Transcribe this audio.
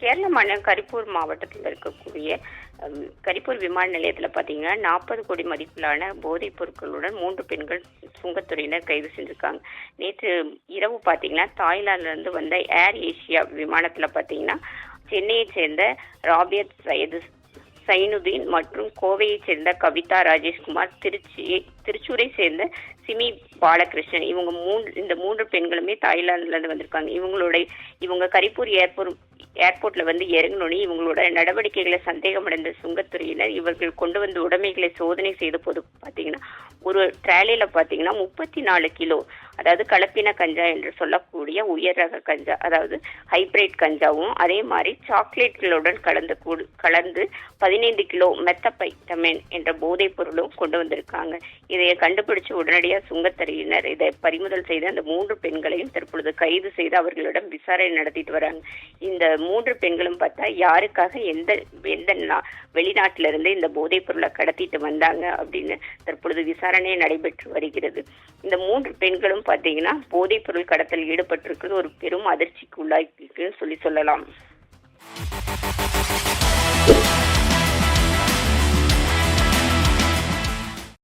கேரள மாநிலம் கரிப்பூர் மாவட்டத்தில் இருக்கக்கூடிய கரிப்பூர் விமான நிலையத்தில் பார்த்தீங்கன்னா 40 கோடி மதிப்பிலான போதைப் பொருட்களுடன் 3 பெண்கள் சுங்கத்துறையினர் கைது செஞ்சிருக்காங்க. நேற்று இரவு பார்த்தீங்கன்னா தாய்லாந்திலிருந்து வந்த ஏர் ஏஷியா விமானத்தில் பார்த்தீங்கன்னா சென்னையைச் சேர்ந்த ராபியத் சைனுதீன் மற்றும் கோவையைச் சேர்ந்த கவிதா ராஜேஷ்குமார், திருச்சூரை சேர்ந்த சிமி பாலகிருஷ்ணன், இந்த 3 பெண்களுமே தாய்லாந்துல இருந்து வந்திருக்காங்க. இவங்க கரிப்பூர் ஏர்போர்ட்ல வந்து இறங்கினோடனே இவங்களோட நடவடிக்கைகளை சந்தேகமடைந்த சுங்கத்துறையினர் இவர்கள் கொண்டு வந்த உடைமைகளை சோதனை செய்த போது பார்த்தீங்கன்னா ஒரு ட்ராலியில பார்த்தீங்கன்னா 34 கிலோ, அதாவது கலப்பின கஞ்சா என்று சொல்லக்கூடிய உயர் ரக கஞ்சா, அதாவது ஹைபிரைட் கஞ்சாவும் அதே மாதிரி சாக்லேட்களுடன் கலந்து 15 கிலோ மெத்தபைட்டமைன் என்ற போதைப் பொருளும் கொண்டு வந்திருக்காங்க. இதை கண்டுபிடிச்சு உடனடியாக சுங்கத்துறையினர் இதை பறிமுதல் செய்து அந்த 3 பெண்களையும் தற்பொழுது கைது செய்து அவர்களிடம் விசாரணை நடத்திட்டு வராங்க. இந்த 3 பெண்களும் பார்த்தா யாருக்காக எந்த வெளிநாட்டிலிருந்து இந்த போதைப் பொருளை கடத்திட்டு வந்தாங்க அப்படின்னு தற்பொழுது விசாரணை நடைபெற்று வருகிறது. இந்த 3 பெண்களும் பார்த்தீங்கன்னா போதைப் பொருள் கடத்தல் ஈடுபட்டிருக்கிறது ஒரு பெரும் அதிர்ச்சிக்கு உள்ளாக்கிருக்குன்னு சொல்லலாம்.